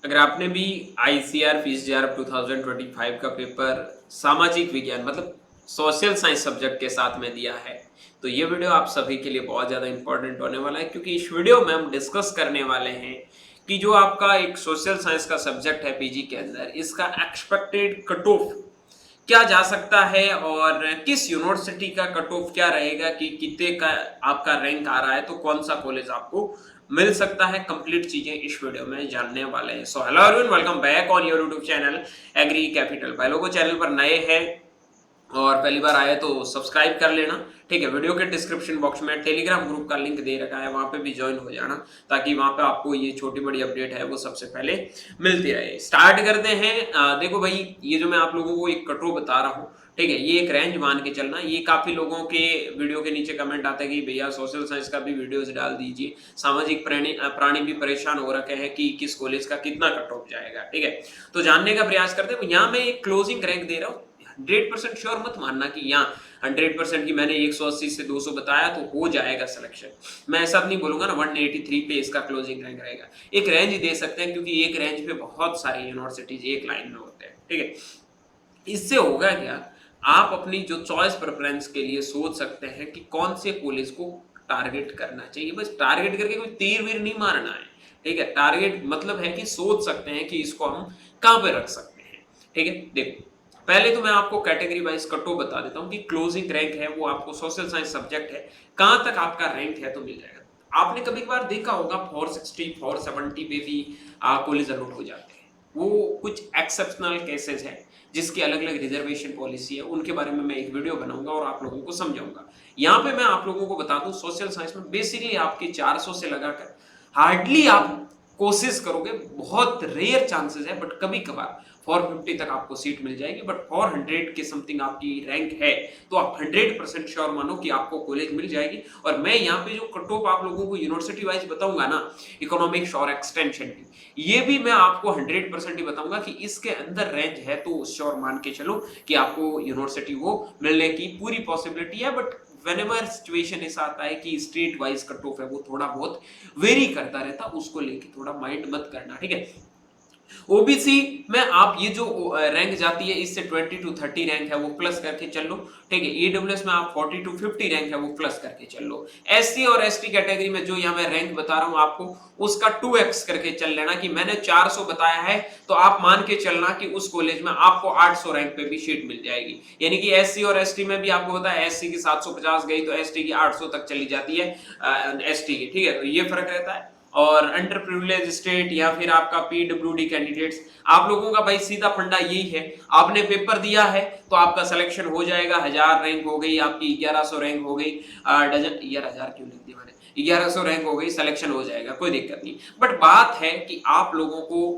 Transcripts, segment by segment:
अगर आपने भी आईसीआर फीसजीआर 2025 का पेपर सामाजिक विज्ञान मतलब सोशल साइंस सब्जेक्ट के साथ में दिया है, तो ये वीडियो आप सभी के लिए बहुत ज़्यादा इंपॉर्टेंट होने वाला है, क्योंकि इस वीडियो में हम डिस्कस करने वाले हैं कि जो आपका एक सोशल साइंस का सब्जेक्ट है पीजी के अंदर, इसका एक्सपेक्टेड कट ऑफ क्या जा सकता है और किस यूनिवर्सिटी का कट ऑफ क्या रहेगा कि कितने का आपका रैंक आ रहा है, तो कौन सा कॉलेज आपको मिल सकता है। कंप्लीट चीजें इस वीडियो में जानने वाले हैं। So hello everyone, welcome back on your YouTube channel Agri Capital. भाई लोगों चैनल पर नए हैं और पहली बार आए तो सब्सक्राइब कर लेना, ठीक है। वीडियो के डिस्क्रिप्शन बॉक्स में टेलीग्राम ग्रुप का लिंक दे रखा है, वहां पे भी ज्वाइन हो जाना, ताकि वहां पे आपको ये छोटी बड़ी अपडेट है वो सबसे पहले मिलती रहे। स्टार्ट करते हैं। देखो भाई, ये जो मैं आप लोगों को एक कटो बता रहा हूँ, ठीक है, ये एक रेंज मान के चलना। ये काफी लोगों के वीडियो के नीचे कमेंट आता है कि भैया सोशल साइंस का भी वीडियोस डाल दीजिए, सामाजिक प्राणी भी परेशान हो रखे हैं कि किस कॉलेज का कितना कट ऑफ जाएगा, ठीक है। तो जानने का प्रयास करते हैं। यहाँ मैं एक क्लोजिंग रैंक दे रहा हूँ, 100% श्योर मत मानना कि यहाँ 100% की मैंने 180 से 200 बताया तो हो जाएगा सिलेक्शन। मैं ऐसा नहीं बोलूंगा ना 183 पे इसका क्लोजिंग रैंक रहेगा। एक रेंज दे सकते हैं, क्योंकि एक रेंज पे बहुत सारे यूनिवर्सिटीज एक लाइन में होते हैं, ठीक है। इससे होगा क्या, आप अपनी जो चॉइस प्रेफरेंस के लिए सोच सकते हैं कि कौन से कॉलेज को टारगेट करना चाहिए। बस टारगेट करके कोई तीर वीर नहीं मारना है, ठीक है। टारगेट मतलब है कि सोच सकते हैं कि इसको हम कहां पे रख सकते हैं, ठीक है। देखो, पहले तो मैं आपको कैटेगरी वाइज कटो बता देता हूं कि क्लोजिंग रैंक है वो आपको सोशल साइंस सब्जेक्ट है, कहां तक आपका रैंक है तो मिल जाएगा। आपने कभी कभार देखा होगा 460 470 पे भी कॉलेज अलॉट हो जाते हैं। वो कुछ एक्सेप्शनल केसेस है जिसकी अलग अलग रिजर्वेशन पॉलिसी है, उनके बारे में मैं एक वीडियो बनाऊंगा और आप लोगों को समझाऊंगा। यहाँ पे मैं आप लोगों को बता दूं, सोशल साइंस में बेसिकली आपके 400 से लगाकर हार्डली आप कोशिश करोगे, बहुत रेयर चांसेस है, बट कभी कभार 450 तक आपको सीट मिल जाएगी। बट 400 के समथिंग आपकी रैंक है तो आप 100% श्योर मानो कि आपको कॉलेज मिल जाएगी। और मैं यहाँ पे जो कट ऑफ आप लोगों को यूनिवर्सिटी वाइज बताऊंगा ना, इकोनॉमिक्स और एक्सटेंशन की, ये भी मैं आपको 100% ही बताऊंगा कि इसके अंदर रेंज है तो श्योर मान के चलो कि आपको यूनिवर्सिटी वो मिलने की पूरी पॉसिबिलिटी है। बट व्हेनेवर सिचुएशन ऐसा आता है कि स्टेट वाइज कट ऑफ है वो थोड़ा बहुत वेरी करता रहता, उसको लेके थोड़ा माइंड मत करना, ठीक है। ओबीसी में आप ये जो रैंक जाती है, इससे 20 टू 30 रैंक है वो प्लस करके चल लो, ठीक है। ईडब्ल्यूएस में आप 40 टू 50 रैंक है वो प्लस करके चल लो। एससी और एसटी कैटेगरी में जो यहाँ मैं रैंक बता रहा हूँ आपको, उसका 2x करके चल लेना कि मैंने 400 बताया है तो आप मान के चलना कि उस कॉलेज में आपको 800 रैंक पे भी सीट मिल जाएगी। यानी कि एससी और एसटी में भी आपको पता है, एससी की 750 गई तो एसटी की 800 तक चली जाती है, एसटी की, ठीक है। तो ये फर्क रहता है। और अंडर प्रिविलेज स्टेट या फिर आपका पीडब्ल्यूडी कैंडिडेट्स, आप लोगों का भाई सीधा फंडा यही है, आपने पेपर दिया है तो आपका सिलेक्शन हो जाएगा। 1000 रैंक हो गई आपकी, 1100 रैंक हो गई, डजन यार 1000 क्यों लिख दिया मैंने, 1100 रैंक हो गई, सिलेक्शन हो जाएगा, कोई दिक्कत नहीं। बट बात है कि आप लोगों को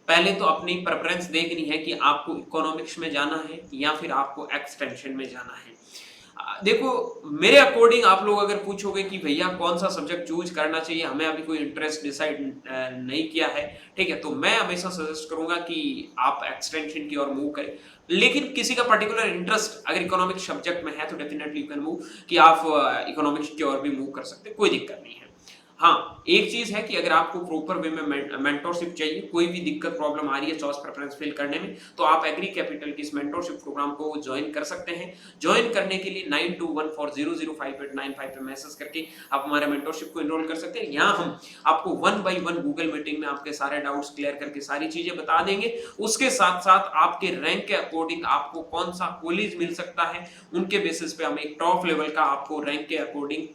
पहले तो अपनी प्रेफरेंस देखनी है कि आपको इकोनॉमिक्स में जाना है या फिर आपको एक्सटेंशन में जाना है। देखो, मेरे अकॉर्डिंग आप लोग अगर पूछोगे कि भैया कौन सा सब्जेक्ट चूज करना चाहिए, हमें अभी कोई इंटरेस्ट डिसाइड नहीं किया है, ठीक है, तो मैं हमेशा सजेस्ट करूंगा कि आप एक्सटेंशन की ओर मूव करें। लेकिन किसी का पर्टिकुलर इंटरेस्ट अगर इकोनॉमिक्स सब्जेक्ट में है तो डेफिनेटली यू कैन मूव, कि आप इकोनॉमिक्स की ओर भी मूव कर सकते हैं, कोई दिक्कत नहीं है। हाँ, एक चीज है कि अगर आपको प्रॉपर वे में मेंटरशिप चाहिए, कोई भी दिक्कत प्रॉब्लम आ रही है चॉइस प्रेफरेंस फिल करने में, तो आप एग्री कैपिटल की इस मेंटरशिप प्रोग्राम को ज्वाइन कर सकते हैं। ज्वाइन करने के लिए 9214005895 पे मैसेज करके आप हमारे मेंटरशिप को एनरोल कर सकते हैं। यहाँ हम आपको 1 बाय 1 गूगल मीटिंग में आपके सारे डाउट्स क्लियर करके सारी चीजें बता देंगे। उसके साथ साथ आपके रैंक के अकॉर्डिंग आपको कौन सा कॉलेज मिल सकता है, उनके बेसिस पे हम एक टॉप लेवल का आपको रैंक के अकॉर्डिंग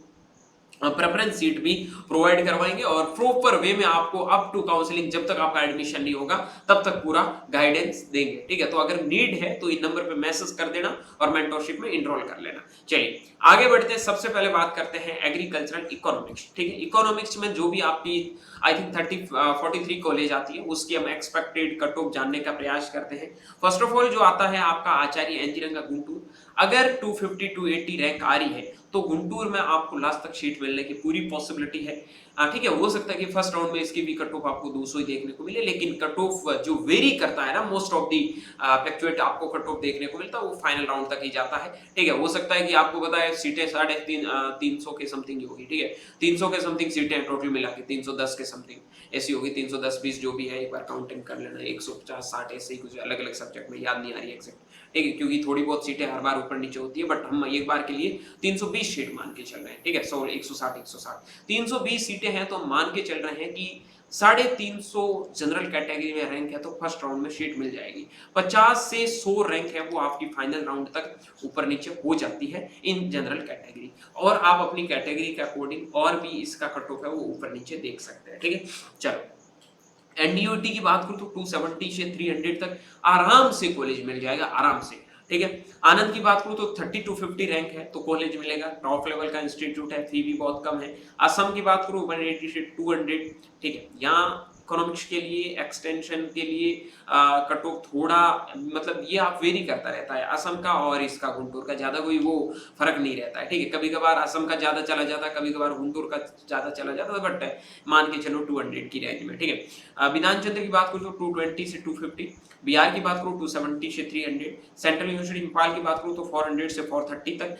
प्रेफरेंस सीट भी प्रोवाइड करवाएंगे और प्रॉपर वे में आपको अप टू काउंसलिंग, जब तक आपका एडमिशन नहीं होगा तब तक पूरा गाइडेंस देंगे, ठीक है। तो अगर नीड है तो इन नंबर पे मैसेज कर देना और मेंटरशिप में इनरोल कर लेना। चलिए आगे बढ़ते हैं। सबसे पहले बात करते हैं एग्रीकल्चरल इकोनॉमिक्स, ठीक है। इकोनॉमिक्स में जो भी आपकी आई थिंक 43 कॉलेज आती है, उसकी हम एक्सपेक्टेड कट ऑफ जानने का प्रयास करते हैं। फर्स्ट ऑफ ऑल जो आता है आपका आचार्य एंजीरंगा गुंटूर, अगर 250 टू 80 रैंक आ रही है तो गुंटूर में आपको लास्ट तक सीट मिलने की पूरी पॉसिबिलिटी है। ठीक है, हो सकता है कि फर्स्ट राउंड में इसकी भी कट ऑफ आपको 200 ही देखने को मिले, लेकिन कट ऑफ जो वेरी करता है ना, मोस्ट ऑफ दी फ्लक्चुएट आपको कट ऑफ देखने को मिलता है, वो फाइनल राउंड तक ही जाता है। ठीक है, हो सकता है कि आपको पता है सीटें 350 के समथिंग ही होगी। ठीक है, 300 के समथिंग सीटें टोटल मिला के 310 के समथिंग ऐसी होगी, 310-20 जो भी है, एक बार काउंटिंग कर लेना, 150-60 ऐसे ही कुछ अलग अलग सब्जेक्ट में, याद नहीं आ रही एग्जैक्ट। ठीक है, क्योंकि थोड़ी बहुत सीटें हर बार ऊपर नीचे होती है, बट हम एक बार के लिए 320 सीट मान के चल रहे हैं। ठीक है, 160 320 सीटें हैं, तो हम मान के चल रहे हैं कि 350 जनरल कैटेगरी में रैंक है, तो फर्स्ट राउंड में सीट मिल जाएगी। 50 से 100 रैंक है, वो आपकी फाइनल राउंड तक ऊपर नीचे हो जाती है इन जनरल कैटेगरी, और आप अपनी कैटेगरी के अकॉर्डिंग और भी इसका कट ऑफ है वो ऊपर नीचे देख सकते हैं। ठीक है, चलो एनडीओटी की बात करूं तो 270 से 300 तक आराम से कॉलेज मिल जाएगा, आराम से। ठीक है, आनंद की बात करूं तो 30 to 50 रैंक है तो कॉलेज मिलेगा, टॉप लेवल का इंस्टीट्यूट है, फी भी बहुत कम है। असम की बात करूं 180 से 200। ठीक है, यहाँ इकोनॉमिक्स के लिए, एक्सटेंशन के लिए कट ऑफ थोड़ा, मतलब ये आप वेरी करता रहता है, असम का और इसका गुंटूर का ज्यादा कोई वो फर्क नहीं रहता है। ठीक है, कभी कभार असम का ज्यादा चला जाता है, कभी कभार गुंटूर का ज्यादा चला जाता है, बट मान के चलो 200 की रेंज में। ठीक है, विधान चंद्र की बात करूं तो 220 से 250, बिहार की बात करूं 270 से 300, सेंट्रल यूनिवर्सिटी इंफाल की बात करूं तो 400 से 430 तक।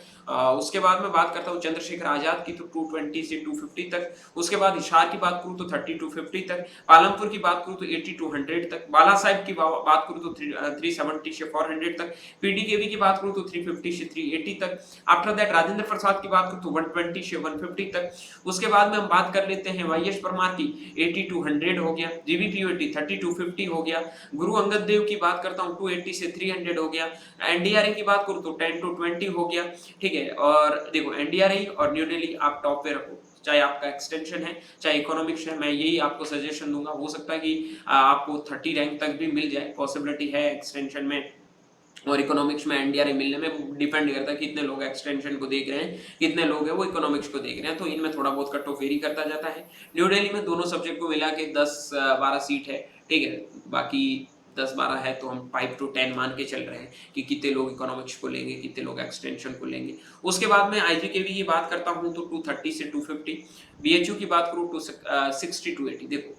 उसके बाद मैं बात करता हूं चंद्रशेखर आजाद की तो 220 से 250 तक। उसके बाद हिसार की बात करूं तो 30 to 50 तक। पालमपुर की बात करूं तो 80 to 100 तक। बाला साहिब की बात करूं तो 370 से 400 तक। पीडीकेवी की बात करूं तो 350 से 380 तक। आफ्टर दैट राजेंद्र प्रसाद की बात करूं तो 120 से 150 तक। उसके बाद में हम बात कर लेते हैं वाईएस परमार की, 80 to 100 हो गया। जीबीपीओटी 30 to 50 हो गया। गुरु अंगद देव की बात करता हूं 280 से 300 हो गया। एनडीआरए की बात करूं तो 10 to 20 हो गया। ठीक है, और देखो एनडीआरए और न्यू दिल्ली आप टॉप पे रखो, चाहे आपका एक्सटेंशन है चाहे इकोनॉमिक्स है, मैं यही आपको सजेशन दूंगा। हो सकता है कि आपको 30 रैंक तक भी मिल जाए, पॉसिबिलिटी है एक्सटेंशन में और इकोनॉमिक्स में एनडीआरए मिलने में। डिपेंड करता है कितने लोग एक्सटेंशन को देख रहे हैं, कितने लोग हैं वो इकोनॉमिक्स को देख रहे हैं, तो इनमें थोड़ा बहुत कट ऑफ वेरी करता जाता है। न्यू दिल्ली में दोनों सब्जेक्ट को मिला के 10-12 सीट है। ठीक है, बाकी 10-12 है तो हम 5 to 10 मान के चल रहे हैं कि कितने लोग इकोनॉमिक्स को लेंगे, कितने लोग एक्सटेंशन को लेंगे। उसके बाद में आईजीकेवी की बात करता हूं तो 230 से 250, बीएचयू की बात करूं तो 60 to 80। देखो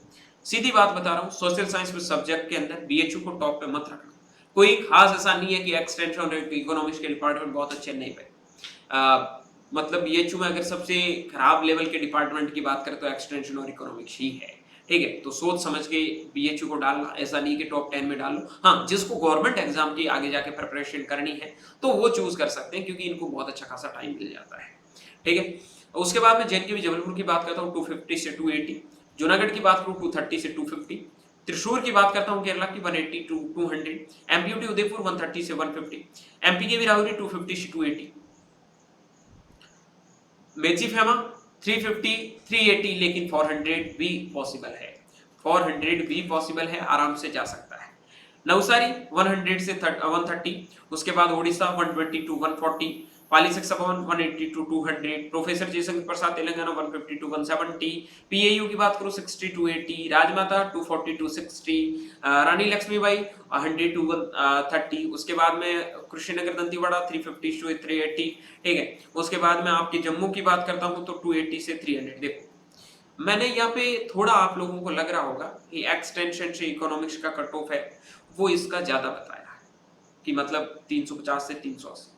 सीधी बात बता रहा हूँ, सोशल साइंस में सब्जेक्ट के अंदर बीएचयू को टॉप पे मत रखना। कोई खास ऐसा नहीं है कि एक्सटेंशन और इकोनॉमिक्स के डिपार्टमेंट बहुत अच्छे नहीं पे, मतलब बीएचयू में अगर सबसे खराब लेवल के डिपार्टमेंट की बात करें तो एक्सटेंशन और इकोनॉमिक्स ही है। ठीक है, तो सोच समझ के बीएचयू को डालना, ऐसा नहीं कि टॉप 10 में डालो। हाँ, जिसको गवर्नमेंट एग्जाम की आगे जाके प्रिपरेशन करनी है तो वो चूज कर सकते हैं, क्योंकि इनको बहुत अच्छा खासा टाइम मिल जाता है। ठीक है, उसके बाद में जेएनके जबलपुर की बात करता हूँ 250 से 280, जूनागढ़ की बात करूँ 230 से 250, त्रिशूर की बात करता हूं केरला की 180 to 200, एमपीयूटी उदयपुर 130 से 150, एमपी के भी राहुरी 250 से 280, मेची फेमा 350 380, लेकिन 400 भी पॉसिबल है, 400 भी पॉसिबल है, आराम से जा सकता है। नवसारी 100 से 130, उसके बाद Odisha 120 to 140, पालीसेक्सवन 180 to 200, professor Jaishankar Prasad Telangana 150 to 170, PAU की बात करो 60 to 80, Rajmata 240 to 60, Rani Lakshmibai 100 to 130, उसके बाद में कृष्णनगर दंतीवाड़ा 350 to 380। ठीक है, उसके बाद में आपकी जम्मू की बात करता हूं तो 280 से 300। देखो मैंने यहाँ पे थोड़ा आप लोगों को लग रहा होगा कि एक्सटेंशन से इकोनॉमिक्स का कट ऑफ है वो इसका ज्यादा बताया है कि मतलब 350 से 380।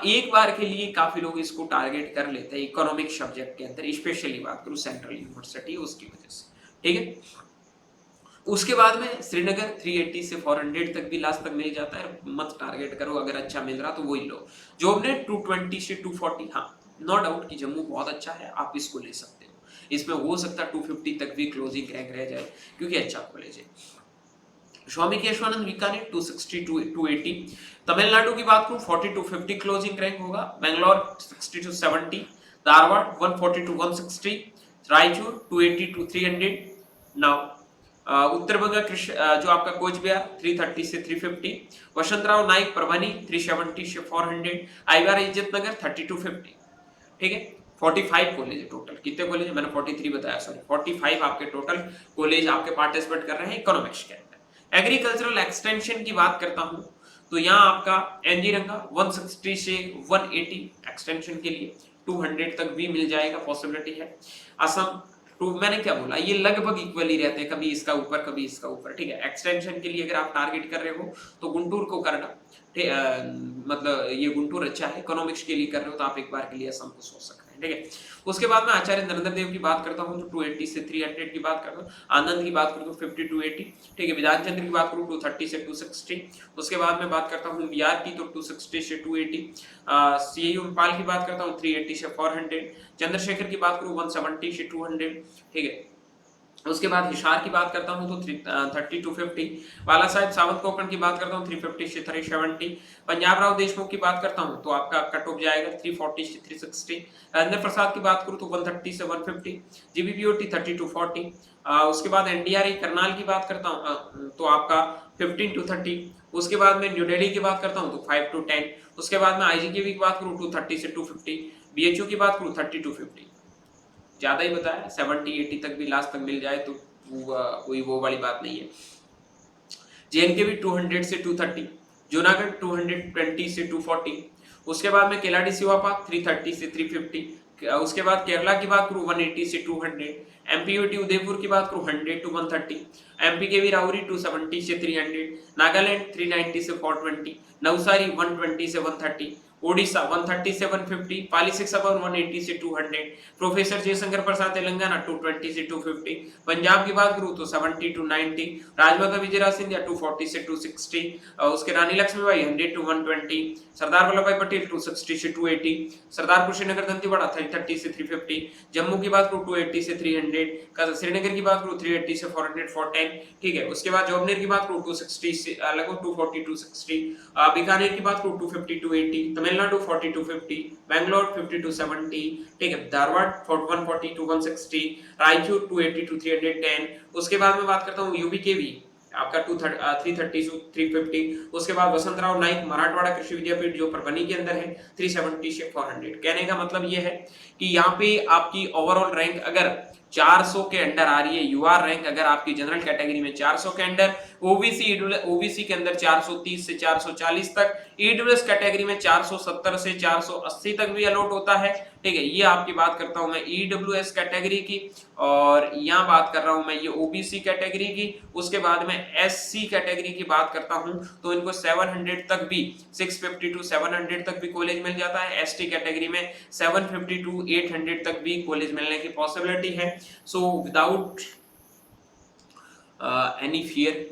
एक बार के लिए काफी लोग इसको टारगेट कर लेते हैं इकोनॉमिक सब्जेक्ट के अंदर, स्पेशली बात करूं सेंट्रल यूनिवर्सिटी उसकी वजह से। ठीक है, उसके बाद में श्रीनगर 380 से 400 तक भी लास्ट तक मिल जाता है, मत टारगेट करो, अगर अच्छा मिल रहा तो वही लो। जोबनेट 220 से 240, हाँ नो डाउट कि जम्मू बहुत अच्छा है, आप इसको ले सकते हो, इसमें हो सकता है 250 तक भी क्लोजिंग रैंक रह जाए क्योंकि अच्छा कॉलेज है। स्वामी केशवानंद बीकानेर 260 to 280, तमिलनाडु की बात करूं 40 to 50 क्लोजिंग रैंक होगा, Bangalore 60 to 70, Dharwad 140 to 160, Raichur 280 to 300। Now उत्तर बंगा जो आपका कोच बिहार 330 से 350, वसंतराव नाइक परभनी 370 से 400, आईवार इज्जत नगर 30 to 50। ठीक है, 45 कॉलेज है टोटल, कितने कॉलेज है मैंने 43 बताया, सॉरी 45 आपके टोटल कॉलेज आपके पार्टिसिपेट कर रहे हैं इकोनॉमिक्स के अंदर। एग्रीकल्चरल एक्सटेंशन की बात करता हूं तो यहाँ आपका एनजी रंगा 160 से 180 एक्सटेंशन के लिए, 200 तक भी मिल जाएगा, पॉसिबिलिटी है। असम मैंने क्या बोला, ये लगभग इक्वल ही रहते हैं, कभी इसका ऊपर कभी इसका ऊपर, ठीक है। एक्सटेंशन के लिए अगर आप टारगेट कर रहे हो तो गुंटूर को करना, मतलब ये गुंटूर अच्छा है। इकोनॉमिक्स के लिए कर रहे हो तो आप एक बार के लिए असम को सोच सकते हैं, ठीक है। उसके बाद में आचार्य नरेंद्र देव की बात करता हूँ तो 280 से 300 की बात करता हूँ। आनंद की बात करूँ तो 50 to 80, ठीक है। विधान चंद्र की बात करूँ 230 से 260। उसके बाद में बात करता हूँ बिहार की तो 260 से 280। सीयू पाल की बात करता हूँ 380 से 400। चंद्रशेखर की बात करूँ 170 से 200, ठीक है। उसके बाद हिसार की बात करता हूँ तो 30 to 50। बाला साहेब सावंत कोकण की बात करता हूँ 350 से 370। पंजाब राव देशमुख की बात करता हूँ तो आपका कट ऑफ जाएगा 340 से 360। राजेंद्र प्रसाद की बात करूँ तो 130 से 150। जीबीपीओटी 30 to 40। उसके बाद एनडीआरई करनाल की बात करता हूँ तो आपका 15 to 30। उसके बाद में न्यू दिल्ली की बात करता हूँ तो 5 to 10। उसके बाद में आईजीकेवी की बात करूँ 230 से 250। बीएचयू की बात करूँ 30 to 50। ज्यादा ही बताया, 70-80 तक भी लास्ट तक मिल जाए तो कोई वो वाली बात नहीं है। जेएनके भी 200 से 230। जूनागढ़ 220 से 240। उसके बाद में केलाडी सिवापा 330 से 350। उसके बाद केरला की बात करूँ 180 से 200। एमपीयूटी उदयपुर की बात करूँ 100 to 130। एमपी के भी राउरी 270 से 300। नागालैंड 390 से 420। नवसारी 120 से 130। ओडिशा 130 से 150। पॉलिटिक्स अबाउट 180 से 200। प्रोफेसर जयशंकर प्रसाद तेलंगाना 220 से 250। पंजाब की बात करूँ तो 70 to 90। राजमाता विजयराज सिंधिया 240 से 260। उसके रानी लक्ष्मीबाई 100 to 120। सरदार वल्लभ भाई पटेल 260 से 280। सरदार कुशीनगर दंतेवाड़ा 330 से 350। जम्मू की बात करूँ 280 से 300। श्रीनगर की बात करूँ 380 से 400 410, ठीक है। उसके बाद जोबनेर की बात करूँ 260 से लगभग 240 to 60। बीकानेर की बात करूँ 250 to 80। Tamil Nadu 40 to 50। Bangalore 50 to 70, ठीक है। धारवाड़ 140 to 160। रायचूर 280 to 310। उसके बाद में बात करता हूँ यूपी के भी आपका 330 to 350। उसके बाद वसंतराव नाइक मराठवाड़ा कृषि विद्यापीठ जो परभनी के अंदर है 370 से 400। कहने का मतलब ये है कि यहाँ पे आपकी ओवरऑल रैंक अगर 400 के अंडर आ रही है, यूआर रैंक अगर आपकी जनरल कैटेगरी में 400 के अंडर, ओबीसी के अंदर 430 से 440 तक, ईडब्ल्यूएस कैटेगरी में 470 से 480 तक भी अलॉट होता है, ठीक है। ये आपकी बात करता हूं मैं ईडब्ल्यूएस कैटेगरी की, और यहाँ बात कर रहा हूं मैं ये ओबीसी कैटेगरी की। उसके बाद में एससी कैटेगरी की बात करता हूं तो इनको 700 तक भी, 650 to 700 तक भी कॉलेज मिल जाता है। एसटी कैटेगरी में 750 to 800 तक भी कॉलेज मिलने की पॉसिबिलिटी है। सो विदाउट एनी फियर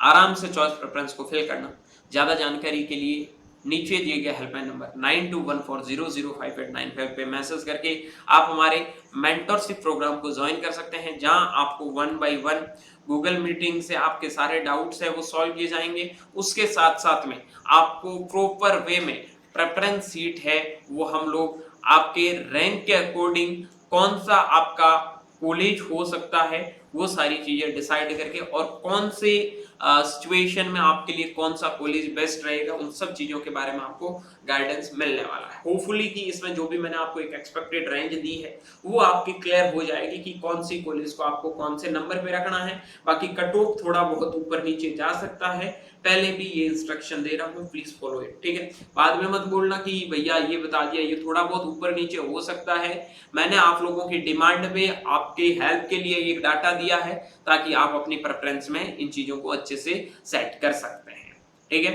आराम से चॉइस प्रेफरेंस को फिल करना। ज्यादा जानकारी के लिए नीचे दिए गए हेल्पलाइन नंबर 9214005895 पे मैसेज करके आप हमारे मेंटरशिप प्रोग्राम को ज्वाइन कर सकते हैं, जहां आपको 1 by 1 गूगल मीटिंग से आपके सारे डाउट्स है वो सॉल्व किए जाएंगे। उसके साथ साथ में आपको प्रॉपर वे में प्रेफरेंस सीट है वो हम लोग आपके रैंक के अकॉर्डिंग कौन सा आपका कॉलेज हो सकता है वो सारी चीजें डिसाइड करके, और कौन से सिचुएशन में आपके लिए कौन सा कॉलेज बेस्ट रहेगा, उन सब चीजों के बारे में आपको गाइडेंस मिलने वाला है। होपफुली कि इसमें जो भी मैंने आपको एक एक्सपेक्टेड रेंज दी है वो आपकी क्लियर हो जाएगी कि कौन सी कॉलेज को आपको कौन से नंबर पे रखना है। बाकी कट ऑफ थोड़ा बहुत ऊपर नीचे जा सकता है, पहले भी ये इंस्ट्रक्शन दे रहा हूँ, प्लीज फॉलो इट, ठीक है। बाद में मत बोलना कि भैया ये बता दिया, ये थोड़ा बहुत ऊपर नीचे हो सकता है। मैंने आप लोगों की डिमांड पे आपके हेल्प के लिए एक डाटा दिया है ताकि आप अपनी प्रेफरेंस में इन चीजों को अच्छे से सेट कर सकते हैं, ठीक है।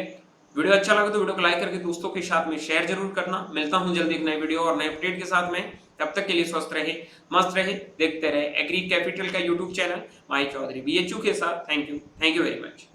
वीडियो अच्छा लगा तो वीडियो को लाइक करके दोस्तों के साथ में शेयर जरूर करना। मिलता हूं जल्दी एक नए वीडियो और नए अपडेट के साथ में, तब तक के लिए स्वस्थ रहे, मस्त रहे, देखते रहे एग्री कैपिटल का यूट्यूब चैनल माई चौधरी बीएचयू के साथ। Thank you very much.